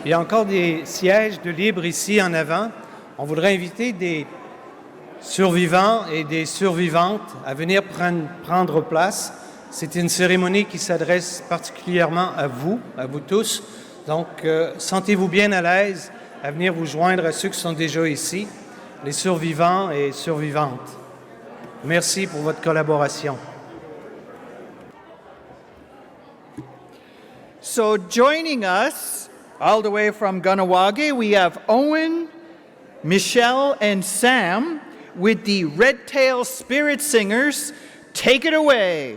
Il y a encore des sièges de libre ici en avant. On voudrait inviter des survivants et des survivantes à venir prendre place. C'est une cérémonie qui s'adresse particulièrement à vous tous. Donc, sentez-vous bien à l'aise à venir vous joindre à ceux qui sont déjà ici, les survivants et survivantes. Merci pour votre collaboration. So joining us all the way from Ganawage, we have Owen, Michelle, and Sam with the Red Tail Spirit Singers. Take it away.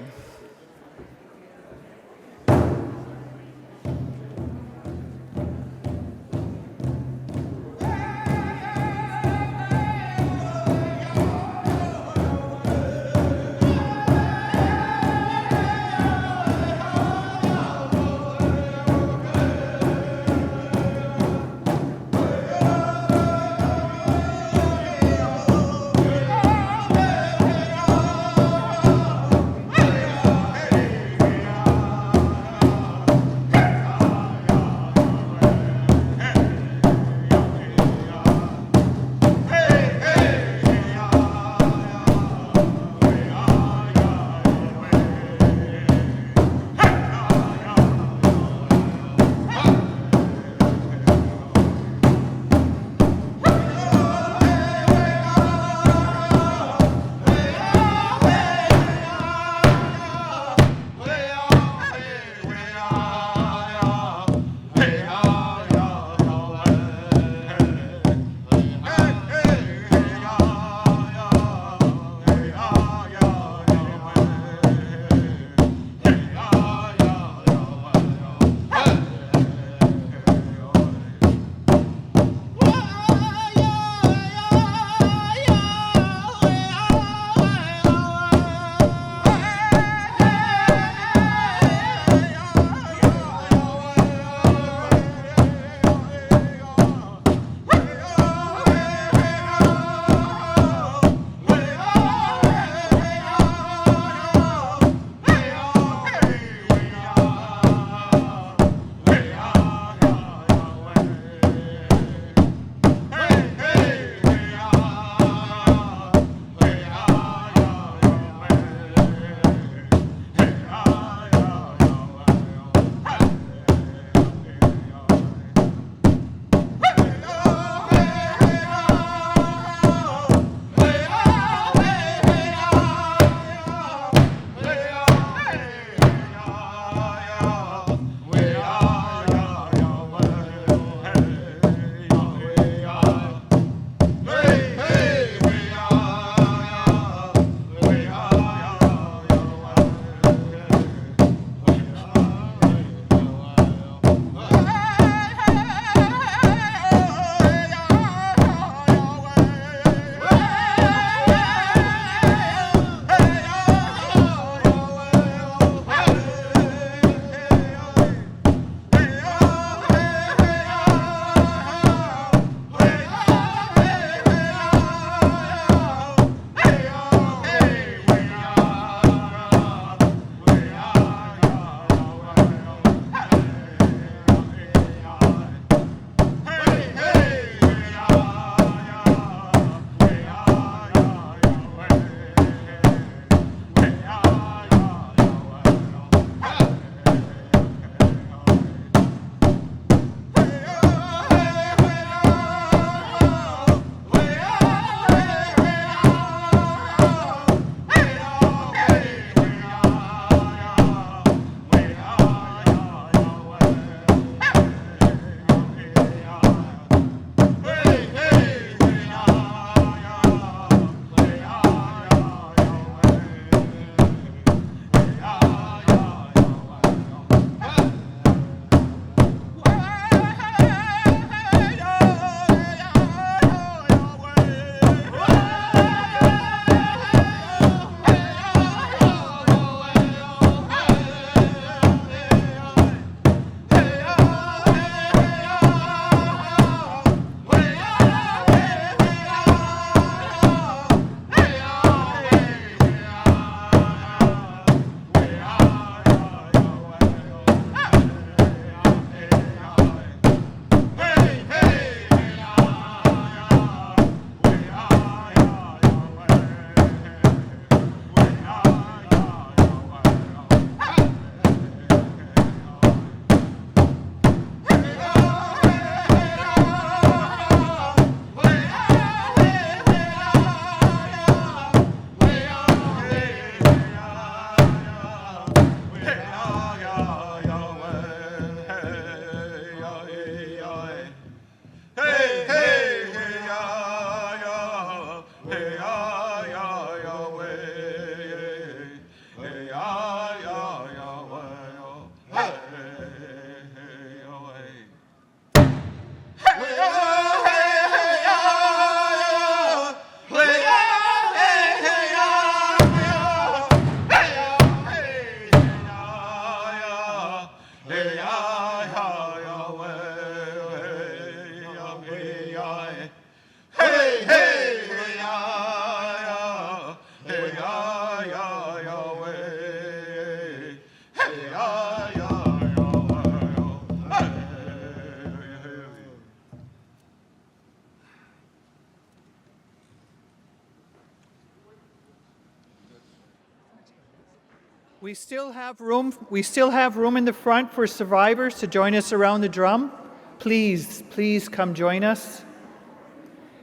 We still have room. We still have room in the front for survivors to join us around the drum. Please come join us.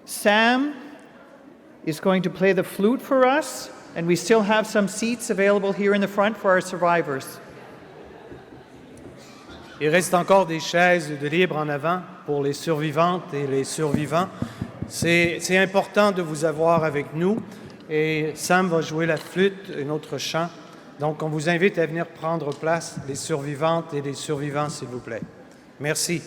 Sam is going to play the flute for us, and we still have some seats available here in the front for our survivors. Il reste encore des chaises de libre en avant pour les survivantes et les survivants. C'est important de vous avoir avec nous. Et Sam va jouer la flûte, un autre chant. Donc, on vous invite à venir prendre place, les survivantes et les survivants, s'il vous plaît. Merci.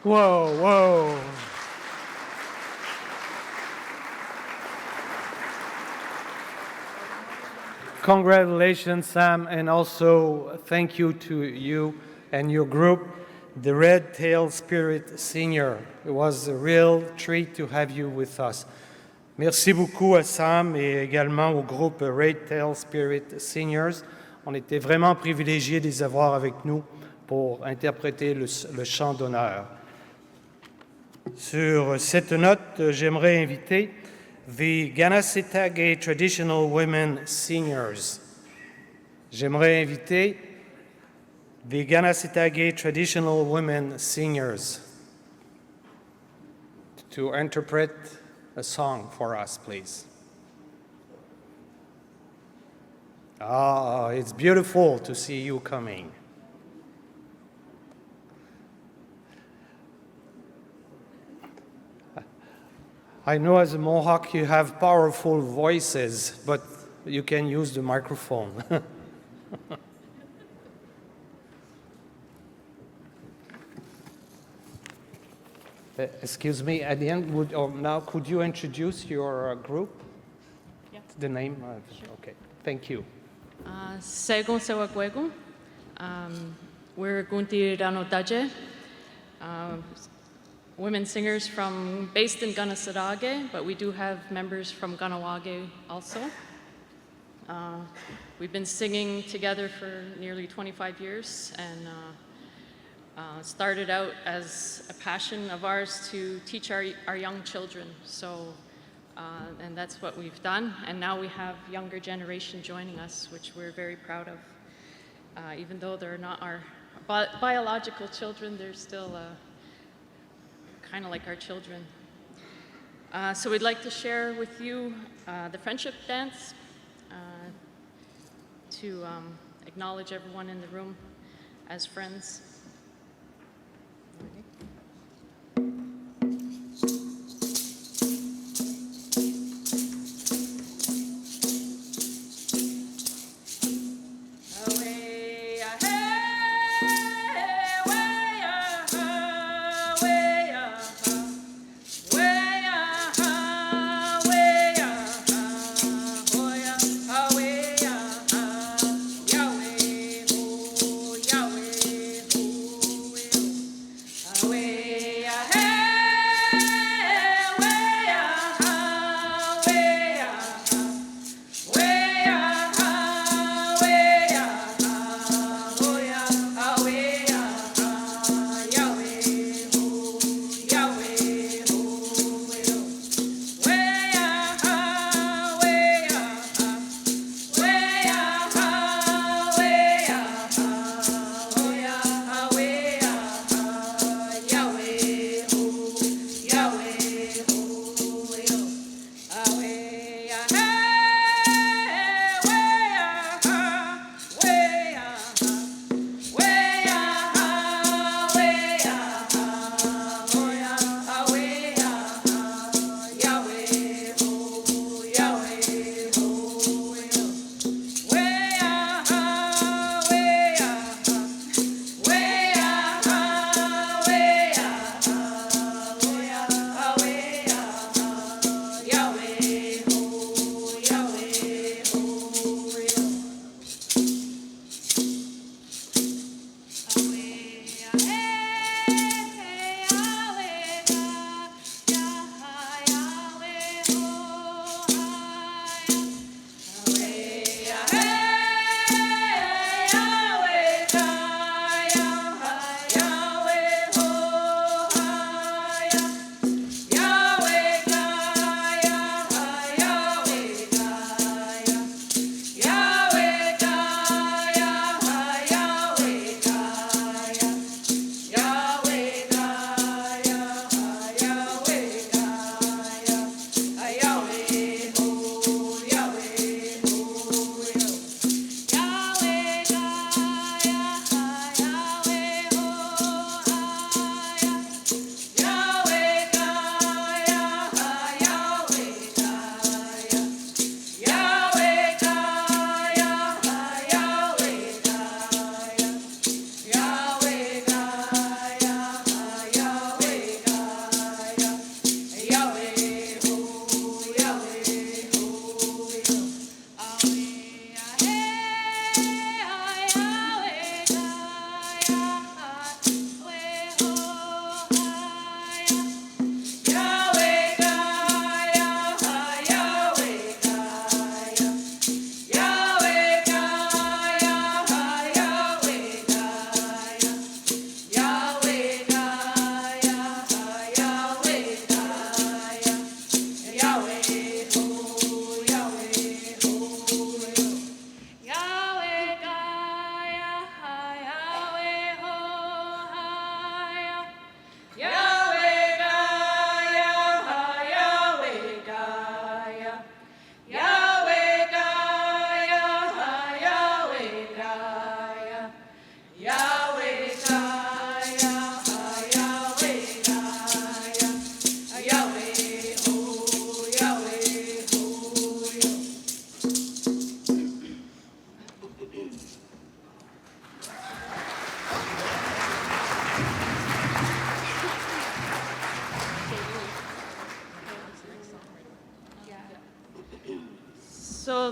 Whoa, whoa. Congratulations, Sam, and also thank you to you and your group, the Red Tail Spirit Senior. It was a real treat to have you with us. Merci beaucoup à Sam et également au groupe Red Tail Spirit Seniors. On était vraiment privilégiés de les avoir avec nous pour interpréter le chant d'honneur. Sur cette note, j'aimerais inviter the Ganasitagay Traditional Women Singers. J'aimerais inviter the Ganasitagay Traditional Women Singers to interpret a song for us, please. Ah, it's beautiful to see you coming. I know as a Mohawk you have powerful voices, but you can use the microphone. Excuse me, at the end, now could you introduce your group? Yeah. The name? Okay, thank you. Sego Sewagwego. We're Gunti Rano Daje, women singers based in Ganasarage, but we do have members from Ganawage also. We've been singing together for nearly 25 years and started out as a passion of ours to teach our young children. So, and that's what we've done. And now we have younger generation joining us, which we're very proud of. Even though they're not our biological children, they're still kind of like our children. So we'd like to share with you the friendship dance to acknowledge everyone in the room as friends.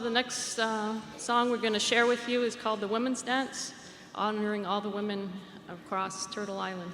the next song we're going to share with you is called The Women's Dance, honoring all the women across Turtle Island.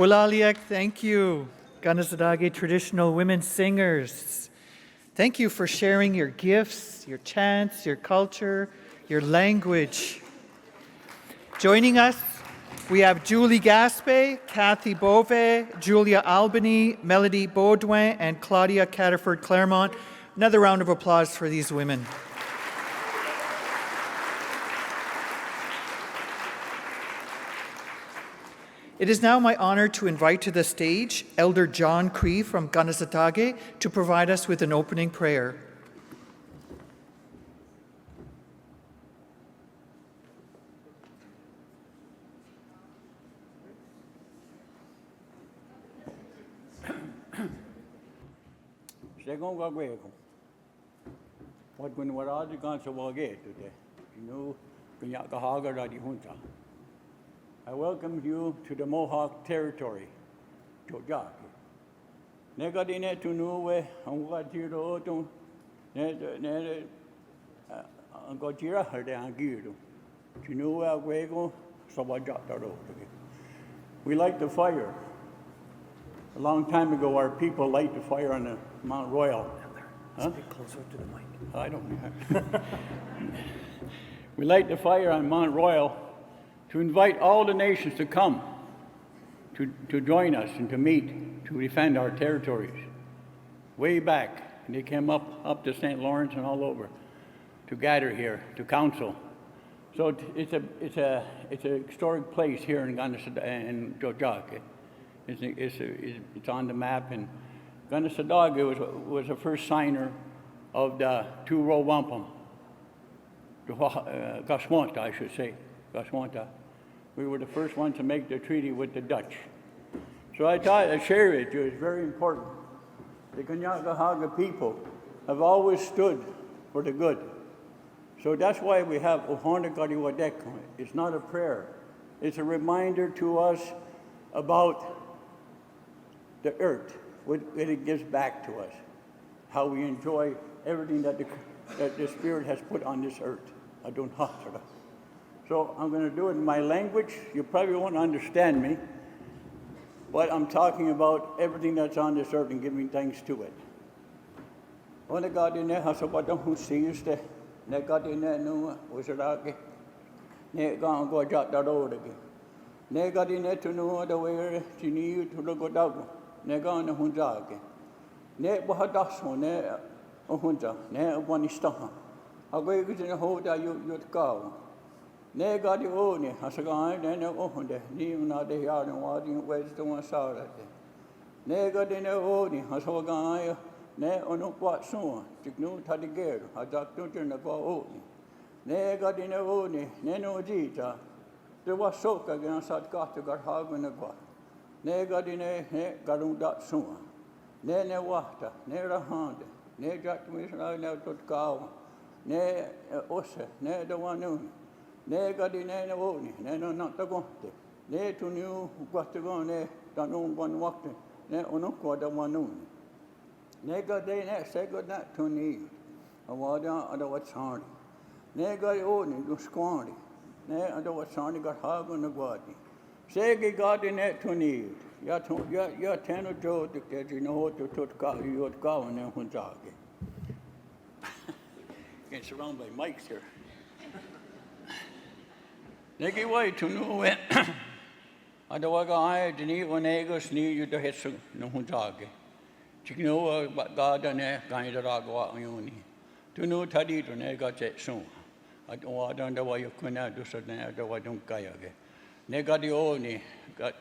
Walaliek, thank you. Ganazadage traditional women singers. Thank you for sharing your gifts, your chants, your culture, your language. Joining us, we have Julie Gaspé, Kathy Bove, Julia Albany, Melody Baudouin, and Claudia Catterford Claremont. Another round of applause for these women. It is now my honor to invite to the stage Elder John Cree from Ganazadage to provide us with an opening prayer. Second go away. What when we're all the guns of today, you know, Kunyakahaga Radi Hunta. I welcome you to the Mohawk territory, Jojaki. Negadine to Nuwe, and what you do, Gojira Herdangiru. You know where we go, so I got that over. We light the fire. A long time ago, our people light the fire on the Mount Royal. Huh? Speak closer to the mic. I don't know. We light the fire on Mount Royal to invite all the nations to come, to join us and to meet, to defend our territories. Way back, and they came up to St. Lawrence and all over to gather here, to council. So it's a historic place here in Jojaki. It's on the map, and Gunnasadog was the first signer of the two-row wampum, Gaswanta, I should say, Gaswanta. We were the first ones to make the treaty with the Dutch. So I thought I'd share it with you. It's very important. The Kanyagahaga people have always stood for the good. So that's why we have Ohonagariwadek. It's not a prayer. It's a reminder to us about the earth, what it gives back to us, how we enjoy everything that the Spirit has put on this earth. I don't know. So I'm going to do it in my language. You probably won't understand me, but I'm talking about everything that's on this earth and giving thanks to it. When God in there has a bottom who sees the God in there no was it again. Ne go jot that road again. Ne God in there to know the way to need to look down. Ne go on the hunjag. Ne bahadasso ne ohunja ne one istaha. I go in the hole that you go. Ne God you own it, as a guy, then ohunde, even not the yard and wading ways to one side. Ne God in the own it, as a guy, ne on what soon, to know Tadigare, a doctor in the go own. Ne God in the own it, ne no jita. There was soak against that got to got hog in the go. Ne God in a garun dot soon. Ne water, ne a hand, ne jack me now to cow, ne osse, ne the one noon. Ne God in a own, ne no not the go. Ne to new what to go, ne don't know one walking, ne on the one noon. Ne God they ne say good night to need. A water under what's hard. Ne God own it to squandy. Ne under what's hard got hog on the body. Say God in it to need. You're 10 or 2 that you know what to you would go and then one dog. Getting surrounded by mics here. They give way to know it. I don't go I didn't eat when they go sneeze you to hit no one dog. You know what God and I kind of dog what you need. To know Taddy to ne got it soon. I don't know why you couldn't do something. I don't go again. Ne got the only got.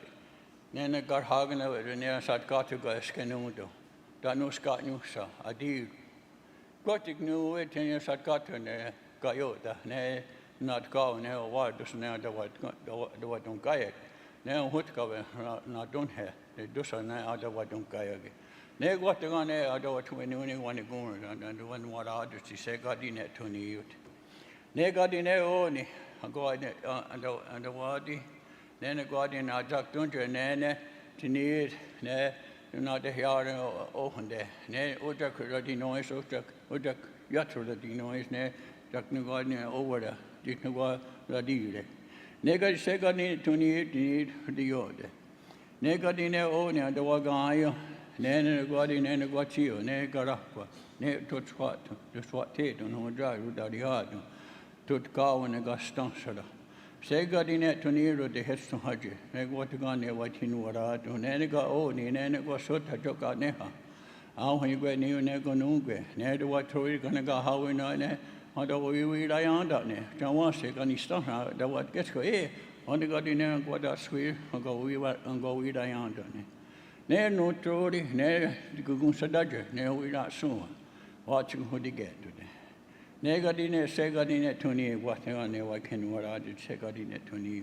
Then got Hagen and near sat got to go scanudo. That no Scott knew so. I did. Got to know it and you sat got to got you. Ne not go now what does now the what don't go it. Now what cover not don't have. They do so now other what don't go again. Ne got to go there other what when you want to go and the one what others he said got in it to you. Ne got in there only. I go and the wadi. Then I got in a jack don't you nene to need ne not the yard open there. Ne Ujak ready noise, Ujak yatra ready noise, ne Jack no God over there. Dick no God ready. Nega say God need to need the yard. Nega in their own and the wagayo, then God in and got you, ne garapa, ne to swat, the swat tate on who drive without the yard. Tut cow and a gas stansada. Say God in it to near the heads to Haji. They go to go near what you know what I do. Then go own, and then it was sort of joke out neha. How when you go near Nego Nungue, near the what you're going to go how we know there. Although we die on that near. John was sick and he stuck out the what gets go, eh? On the God in there and go that sweet, and go we die on that near. Near no trody, near the Gugun Sadaja, near we not soon. Watching who they get today. Negadine, Segadine, Tony, what I can what I did, Segadine, Tony.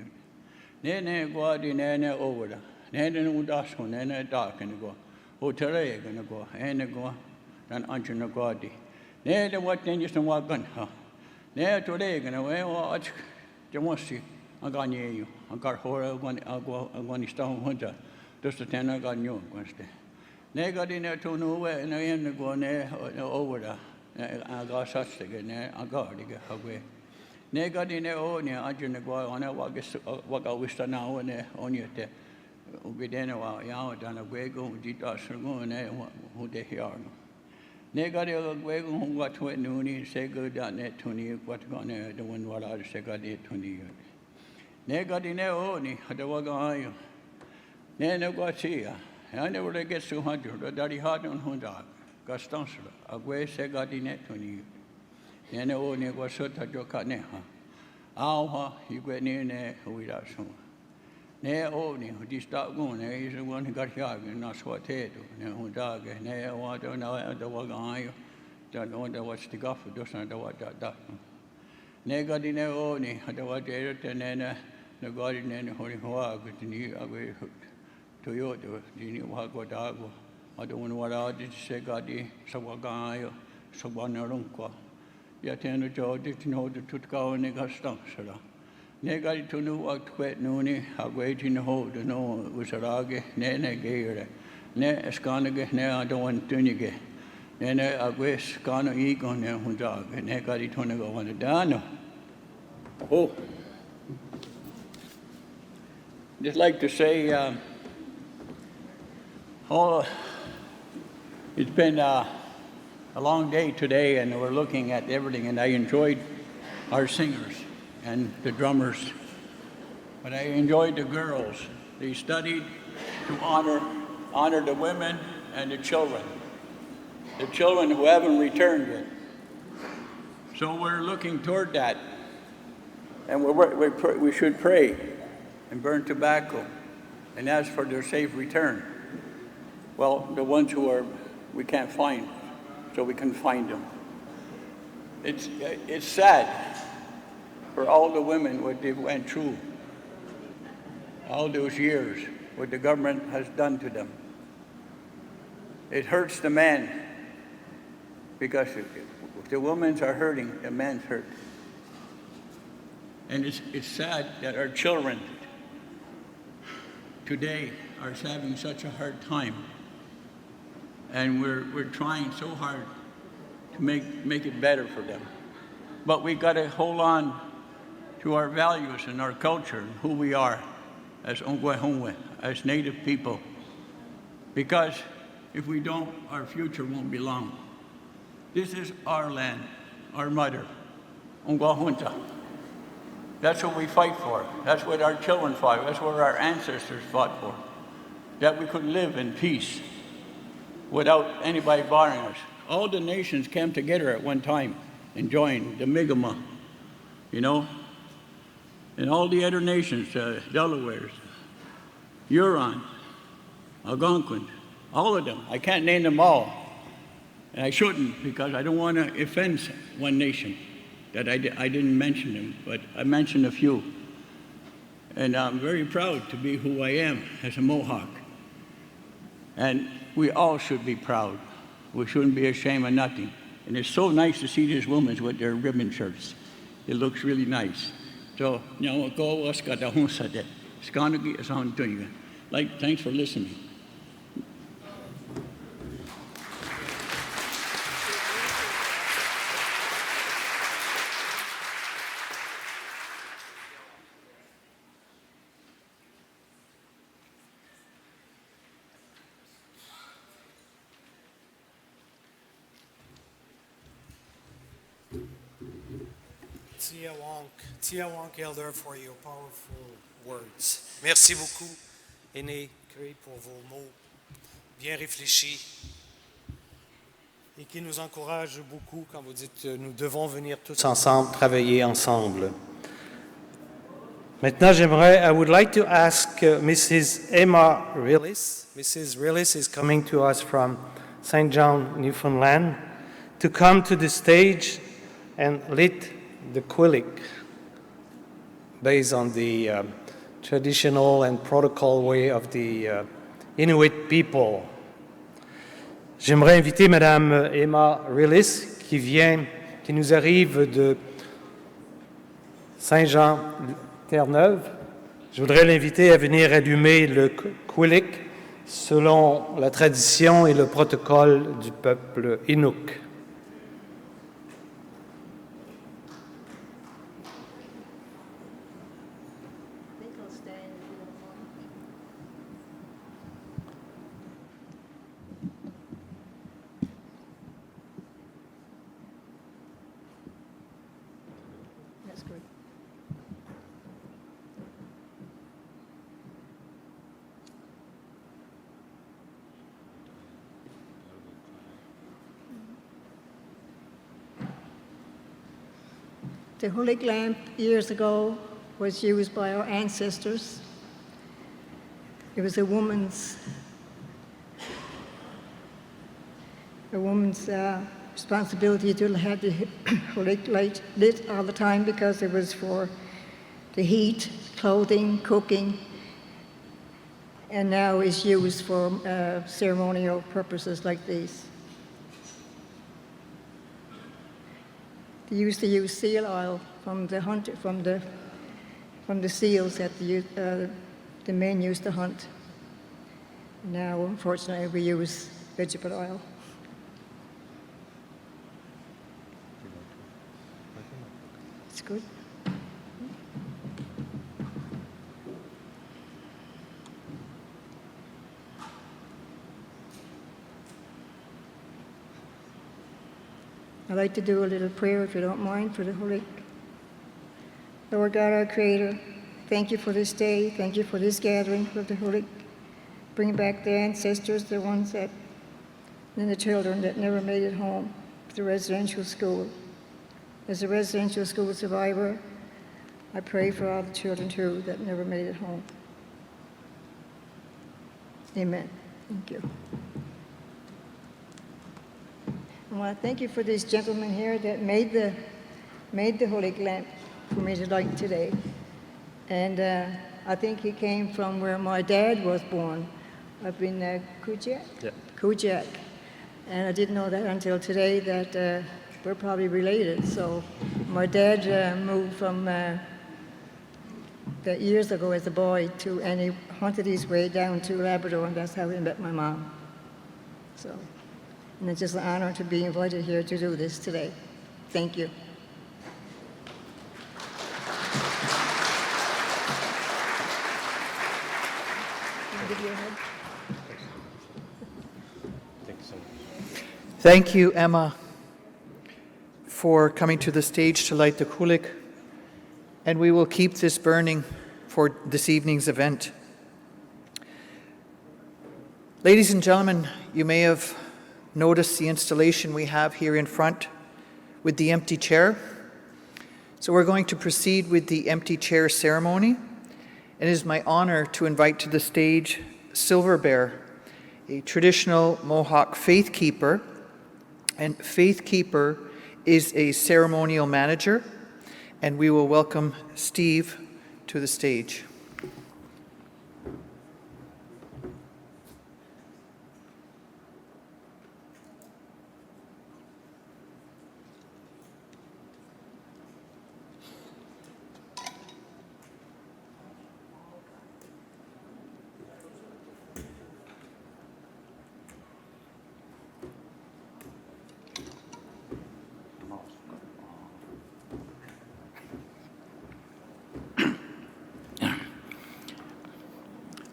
Nene, Guadine, over there. Nene, Udasco, Nene, dark and go. Hotere, gonna go, and go. dan anjuna godi. Ne the what then just wagan ha. Ne today gonna we watch jamosi aganye you. Agar hora agwani stone hunter. Just the ten I got new Wednesday. Ne got in there to no way and I am to go ne over the I got such thing ne I got to get away. Ne got in there oh ne anjuna go on a what I wish now and on your te. Ubidena wa yao dana gwego dita srgo ne who de here. Ne got a gwego who got to it nooni say good that net 20 what gonna the one what I say got it 20. Ne got in there oh ni the waga ne no go see ya. I never get 200 the daddy hard on Honda. Gastansra a gwe say got in net 20. Ne oh ne go sota joka ne ha. Awa you get near ne who that so. Ne o ni hu di sta go ne is the one who got here and not what he do ne hu dog ne wa do na the wa ga don't know the what's the go for doesn't know what that ne got in o ni the what there te ne ne got in ne ho ho go ni awe to yo do ni wa go da go I don't know what I did say got di so wa ga so wa na ron ko ya te no jo did know the tut go ne ga sta so ne got to know what quit nooni a waiting hold no was a rage ne geire ne skanige ne I don't want tunige ne a wes skano ego ne hundag ne got to know go dano oh just like to say it's been a long day today and we're looking at everything and I enjoyed our singers and the drummers, but I enjoyed the girls. They studied to honor the women and the children who haven't returned yet. So we're looking toward that, and we should pray and burn tobacco and ask for their safe return. Well, the ones we can't find, so we can find them. It's sad. For all the women what they went through, all those years, what the government has done to them. It hurts the men, because if the women are hurting, the men's hurt. And it's sad that our children today are having such a hard time. And we're trying so hard to make it better for them. But we got to hold on to our values and our culture and who we are as Ongwehongwe, as Native people. Because if we don't, our future won't be long. This is our land, our mother, Ongwahunta. That's what we fight for. That's what our children fought. That's what our ancestors fought for. That we could live in peace without anybody bothering us. All the nations came together at one time and joined the Mi'kmaq, you know? And all the other nations, Delawares, Huron, Algonquins, all of them. I can't name them all. And I shouldn't, because I don't want to offend one nation that I didn't mention them, but I mentioned a few. And I'm very proud to be who I am as a Mohawk. And we all should be proud. We shouldn't be ashamed of nothing. And it's so nice to see these women with their ribbon shirts. It looks really nice. So, thanks for listening. Tia Wonk Elder, for your powerful words. Merci beaucoup, Aîné Cré, pour vos mots bien réfléchis et qui nous encouragent beaucoup quand vous dites nous devons venir tous ensemble, travailler ensemble. Maintenant, I would like to ask Mrs. Emma Rillis. Mrs. Rillis is coming to us from St. John, Newfoundland, to come to the stage and lead the Quillic, based on the traditional and protocol way of the Inuit people. J'aimerais inviter Madame Emma Rillis, qui nous arrive de Saint-Jean-Terre-Neuve. Je voudrais l'inviter à venir allumer le Quillic selon la tradition et le protocole du peuple Inuk. That's good. The holy lamp years ago was used by our ancestors. It was a woman's responsibility to have the holy light lit all the time because it was for the heat, clothing, cooking, and now is used for ceremonial purposes like these. They used to use seal oil from the seals that the men used to hunt. Now, unfortunately, we use vegetable oil. It's good. I'd like to do a little prayer, if you don't mind, for the Holy. Lord God, our Creator, thank you for this day. Thank you for this gathering of the Holy. Bring back the ancestors, the ones that, and the children that never made it home to the residential school. As a residential school survivor, I pray for all the children, too, that never made it home. Amen. Thank you. I want to thank you for this gentleman here that made the holy lamp for me to light today. And I think he came from where my dad was born, up in Kujak? Yeah. Kujak. And I didn't know that until today that we're probably related. So my dad moved from years ago as a boy and he hunted his way down to Labrador, and that's how he met my mom. So. And it's just an honor to be invited here to do this today. Thank you. Can I give you a hug? Thank you, Emma, for coming to the stage to light the kulik. And we will keep this burning for this evening's event. Ladies and gentlemen, you may have notice the installation we have here in front with the empty chair. So we're going to proceed with the empty chair ceremony. It is my honor to invite to the stage Silver Bear, a traditional Mohawk faith keeper. And faith keeper is a ceremonial manager. And we will welcome Steve to the stage.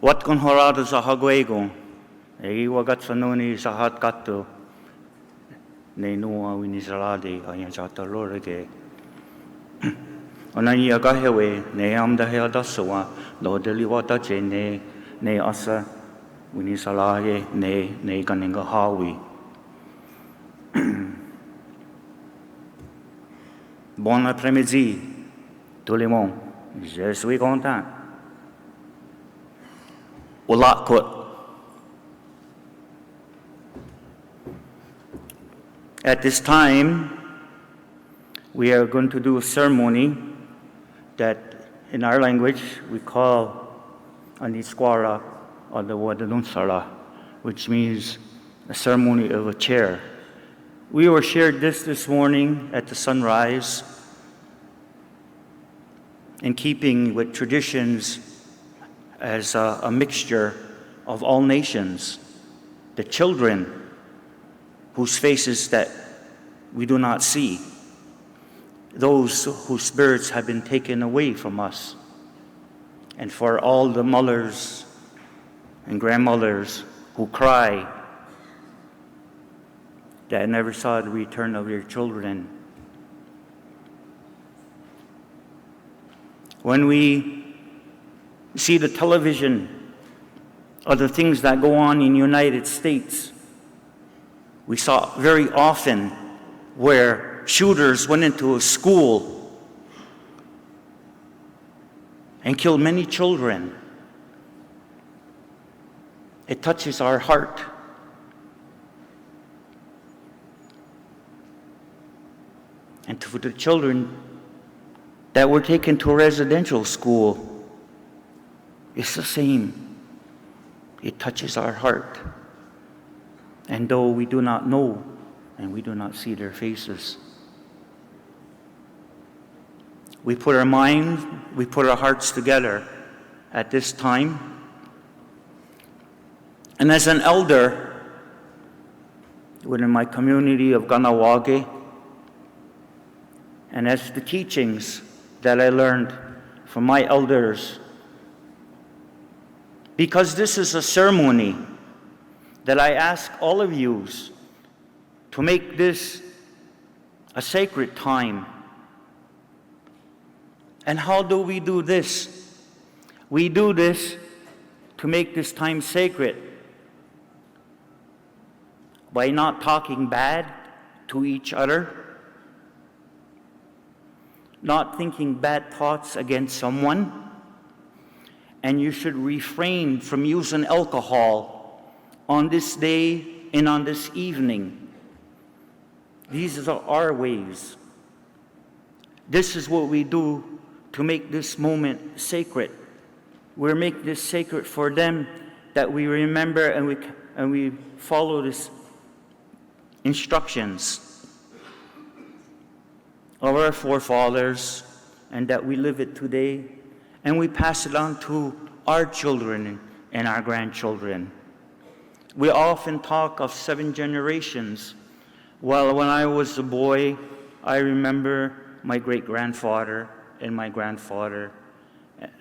Wat kon horado sa hagwego, e wagat sa noni sa hat kato, ne nua winisalade kaya sa talorege. Ona ia gahewe ne amda hea dasawa, lo deliwata je ne asa winisalade ne kaninga hawi. Bon après-midi, tout le monde. Je suis content. At this time, we are going to do a ceremony that in our language we call Anisquara or the word Anunsara, which means the ceremony of a chair. We were shared this morning at the sunrise, in keeping with traditions as a mixture of all nations, the children whose faces that we do not see, those whose spirits have been taken away from us, and for all the mothers and grandmothers who cry that never saw the return of their children. When we see the television of the things that go on in the United States, we saw very often where shooters went into a school and killed many children. It touches our heart. And for the children that were taken to a residential school, it's the same. It touches our heart. And though we do not know and we do not see their faces, we put our minds, we put our hearts together at this time. And as an elder within my community of Ganawage, and as the teachings that I learned from my elders, because this is a ceremony that I ask all of you to make this a sacred time. And how do we do this? We do this to make this time sacred by not talking bad to each other, not thinking bad thoughts against someone, and you should refrain from using alcohol on this day and on this evening. These are our ways. This is what we do to make this moment sacred. We make this sacred for them, that we remember and we follow these instructions of our forefathers, and that we live it today, and we pass it on to our children and our grandchildren. We often talk of 7 generations. Well, when I was a boy, I remember my great-grandfather and my grandfather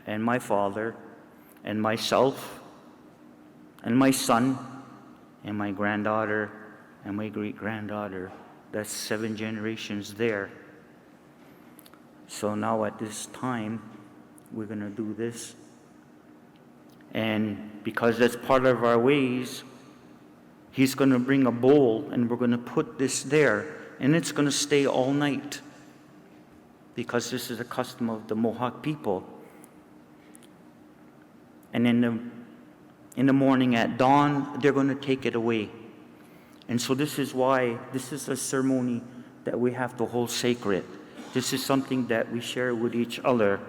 and my father and myself and my son and my granddaughter and my great-granddaughter. That's 7 generations there. So now at this time, we're going to do this. And because that's part of our ways, he's going to bring a bowl and we're going to put this there. And it's going to stay all night, because this is a custom of the Mohawk people. And in the morning at dawn, they're going to take it away. And so this is why this is a ceremony that we have to hold sacred. This is something that we share with each other.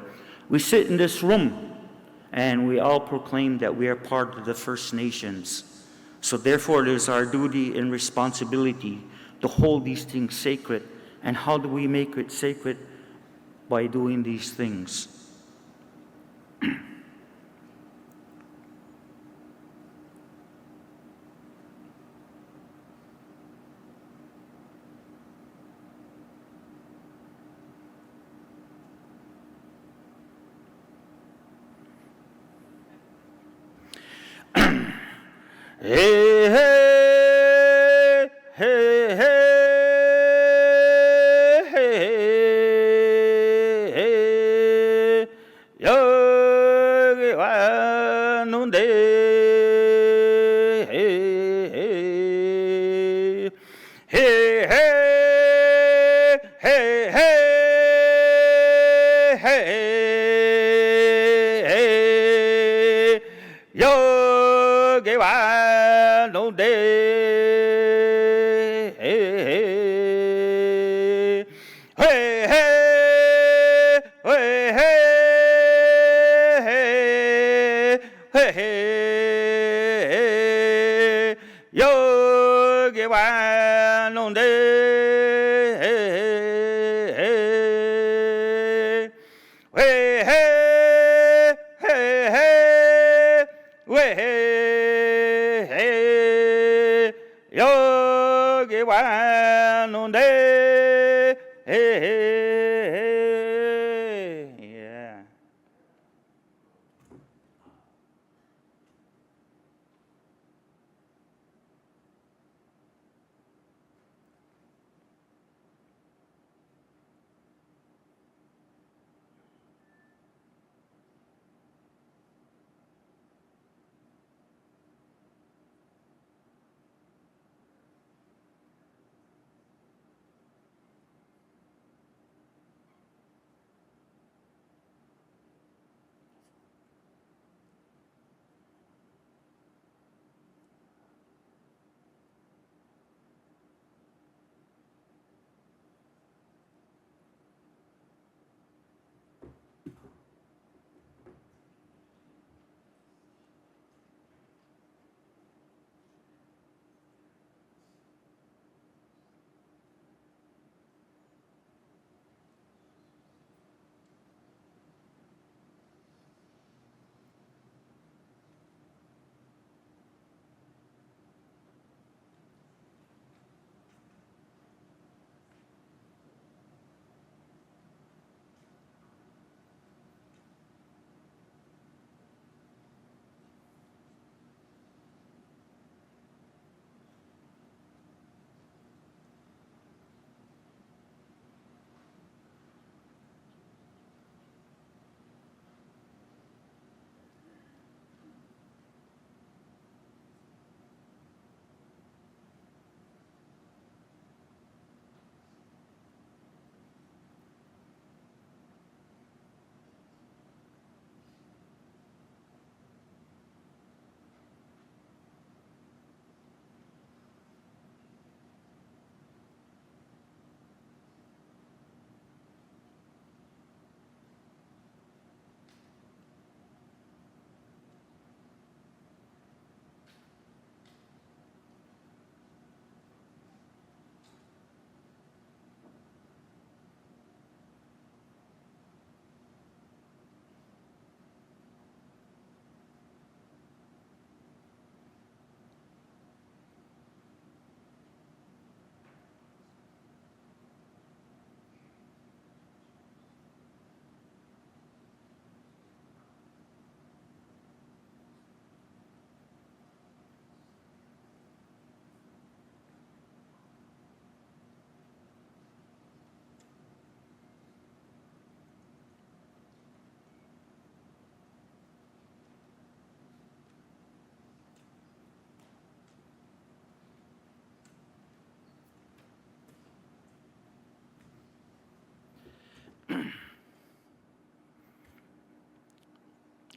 We sit in this room and we all proclaim that we are part of the First Nations. So therefore, it is our duty and responsibility to hold these things sacred. And how do we make it sacred? By doing these things. Hey, hey, hey, hey, hey, hey, yogi wanunde, hey, hey, hey, hey, hey, hey, hey, yogi wanunde. Yo ge wa non de we hey hey hey we hey yo ge wa non de yeah.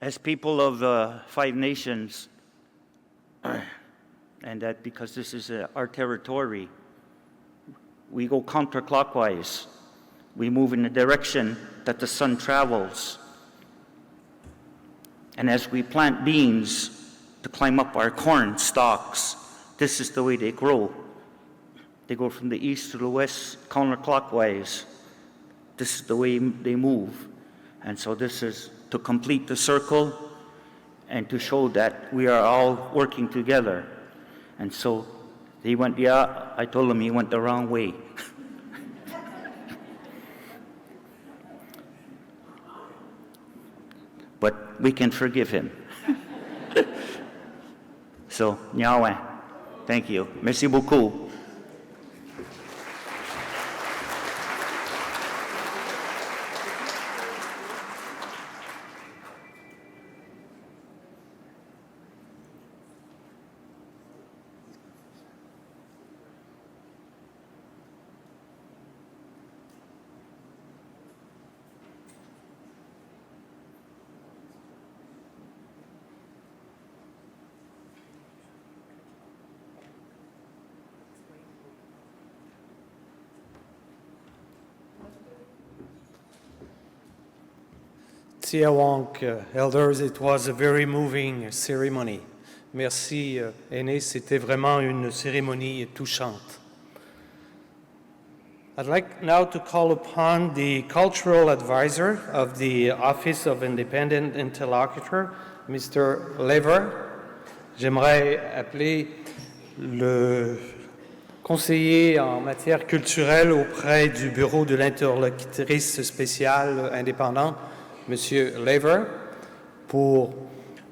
As people of the 5 nations, and that because this is our territory, we go counterclockwise. We move in the direction that the sun travels. And as we plant beans to climb up our corn stalks, this is the way they grow. They go from the east to the west counterclockwise. This is the way they move. And so this is to complete the circle and to show that we are all working together. And so he went, yeah, I told him he went the wrong way. But we can forgive him. So, Yahweh, thank you. Merci beaucoup. Tiawonk elders, it was a very moving ceremony. Merci, aîné, c'était vraiment une cérémonie touchante. I'd like now to call upon the cultural advisor of the Office of Independent Interlocutor, Mr. Lever. J'aimerais appeler le conseiller en matière culturelle auprès du Bureau de l'interlocutrice spéciale indépendante, M. Lever, pour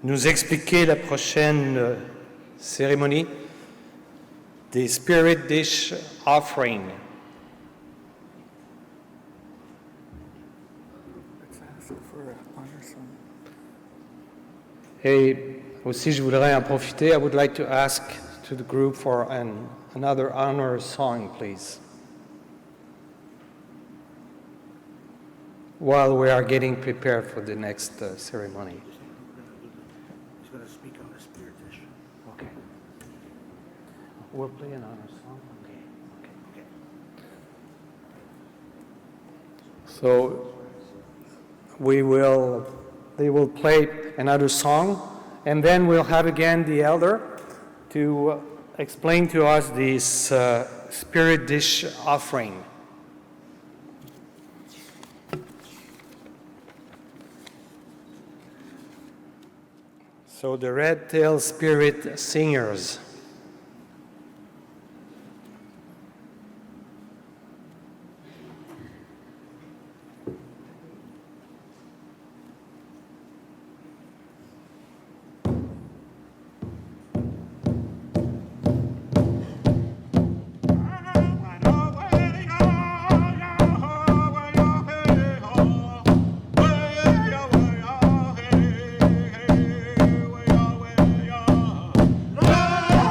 nous expliquer la prochaine cérémonie des Spirit Dish Offering. Et aussi, je voudrais en profiter. I would like to ask to the group for another honor song, please. While we are getting prepared for the next ceremony. He's going to speak on the spirit dish. Okay. We'll play an honor song. Okay. So they will play another song, and then we'll have again the elder to explain to us this spirit dish offering. So the Red Tail Spirit Singers. Lord,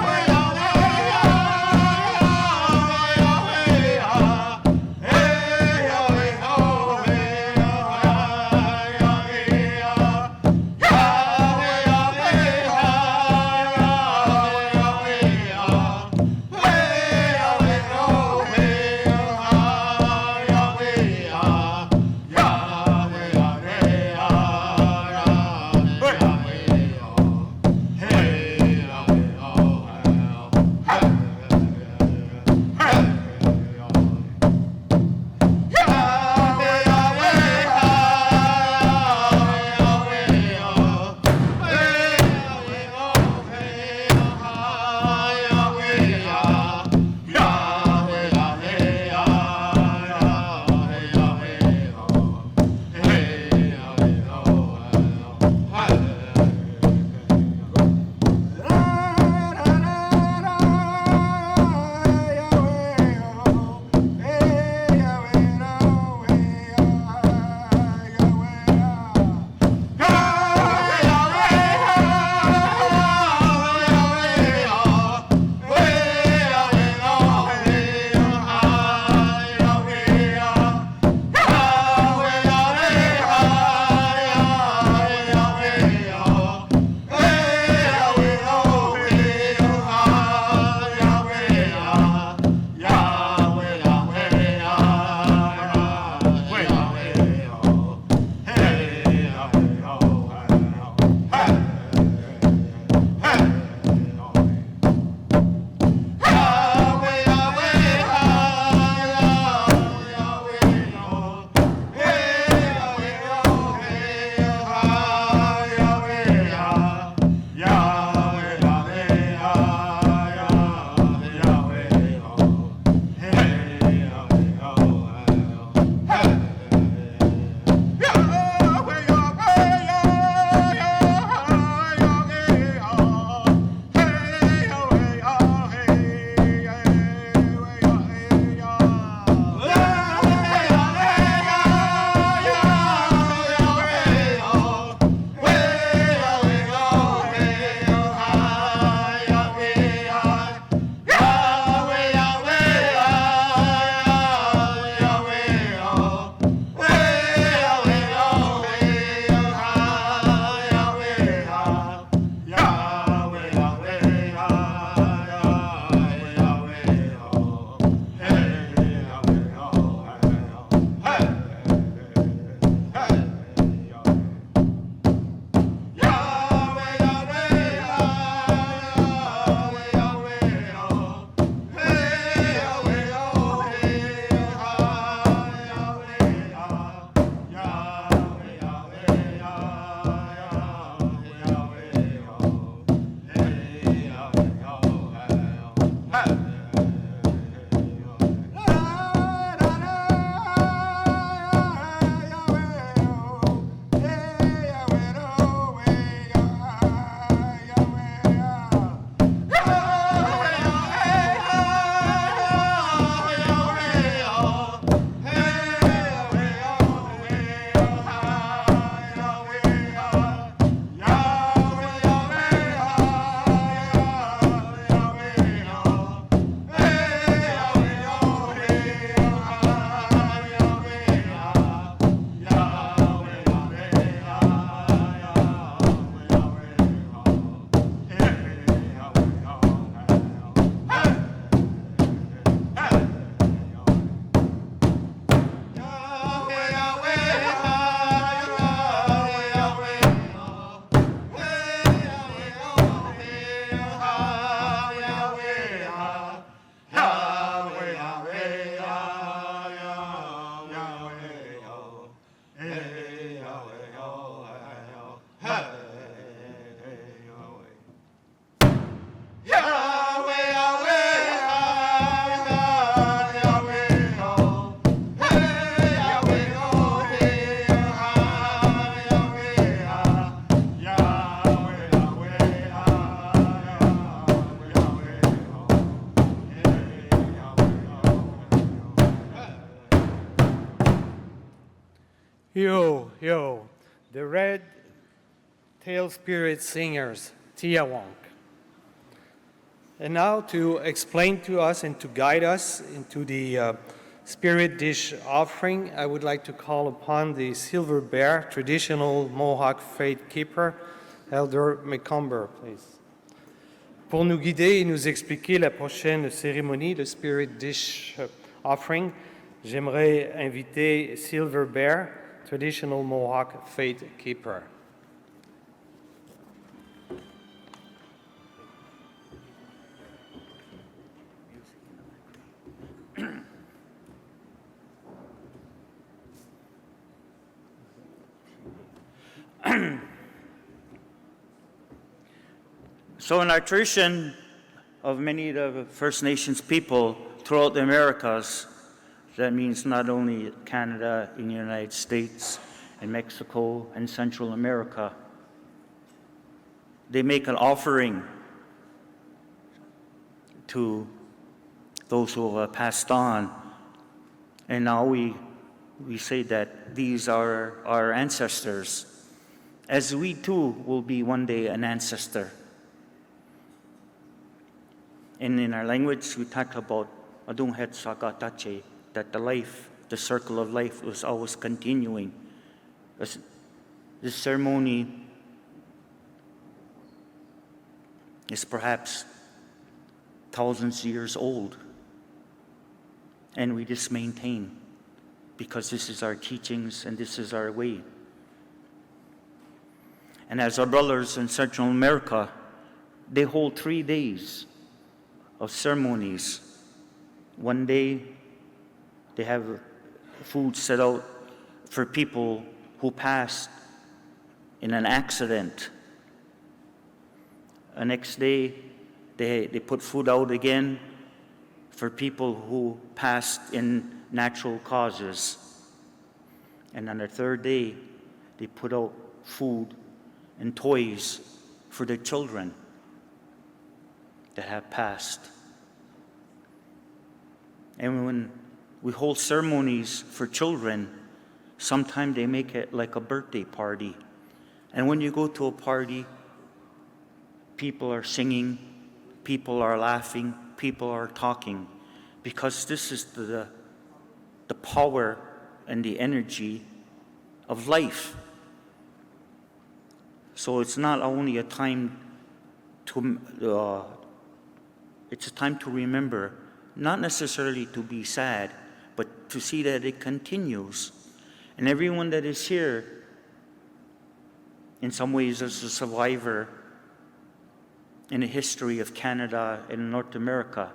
Yo, yo, the Red Tail Spirit Singers, Tiawonk. And now to explain to us and to guide us into the spirit dish offering, I would like to call upon the Silver Bear, traditional Mohawk faith keeper, Elder McCumber, please. Pour nous guider et nous expliquer la prochaine cérémonie, le Spirit Dish Offering, j'aimerais inviter Silver Bear, traditional Mohawk faith keeper. So in our tradition of many of the First Nations people throughout the Americas, that means not only Canada and the United States and Mexico and Central America, they make an offering to those who have passed on. And now we say that these are our ancestors, as we too will be one day an ancestor. And in our language, we talk about adunghet sagatache, that the life, the circle of life was always continuing. This ceremony is perhaps thousands of years old. And we just maintain, because this is our teachings and this is our way. And as our brothers in Central America, they hold 3 days of ceremonies. One day, they have food set out for people who passed in an accident. The next day, they put food out again for people who passed in natural causes. And on the third day, they put out food and toys for the children that have passed. And when we hold ceremonies for children, sometimes they make it like a birthday party. And when you go to a party, people are singing, people are laughing, people are talking, because this is the power and the energy of life. So it's not only a time to it's a time to remember, not necessarily to be sad, but to see that it continues. And everyone that is here, in some ways, is a survivor in the history of Canada and North America,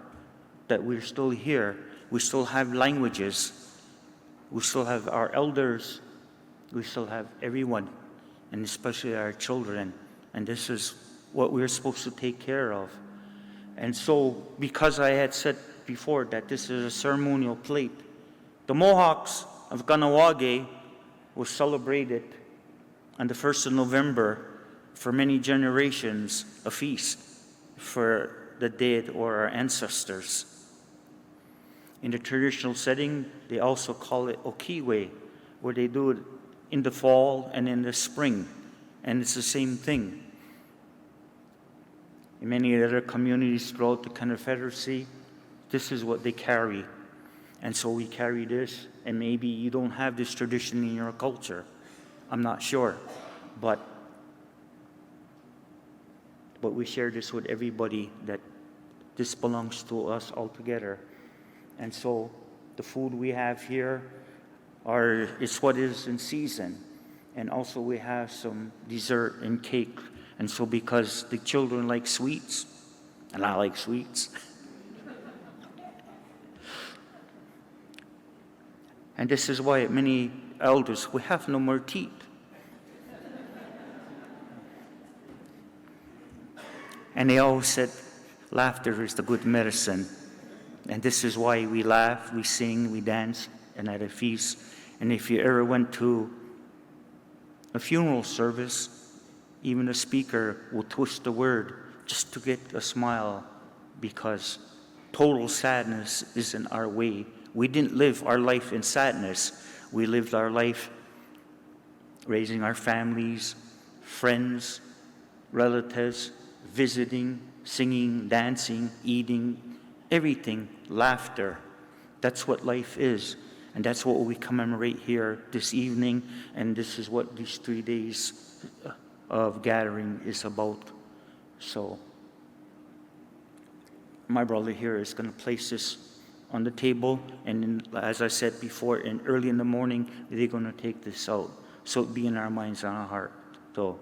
that we're still here. We still have languages. We still have our elders. We still have everyone, and especially our children. And this is what we're supposed to take care of. And so, because I had said before that this is a ceremonial plate, the Mohawks of Ganawage was celebrated on the 1st of November for many generations, a feast for the dead or our ancestors. In the traditional setting, they also call it Okiwe, where they do it in the fall and in the spring, and it's the same thing. In many other communities throughout the Confederacy, this is what they carry. And so we carry this, and maybe you don't have this tradition in your culture. I'm not sure. But we share this with everybody, that this belongs to us all together. And so the food we have here is what is in season. And also we have some dessert and cake. And so because the children like sweets, and I like sweets, and this is why many elders, we have no more teeth. And they always said, laughter is the good medicine. And this is why we laugh, we sing, we dance, and at a feast. And if you ever went to a funeral service, even a speaker will twist the word just to get a smile, because total sadness isn't our way. We didn't live our life in sadness. We lived our life raising our families, friends, relatives, visiting, singing, dancing, eating, everything, laughter. That's what life is. And that's what we commemorate here this evening. And this is what these 3 days of gathering is about. So my brother here is going to place this on the table. And then, as I said before, early in the morning, they're going to take this out. So it be in our minds and our heart. So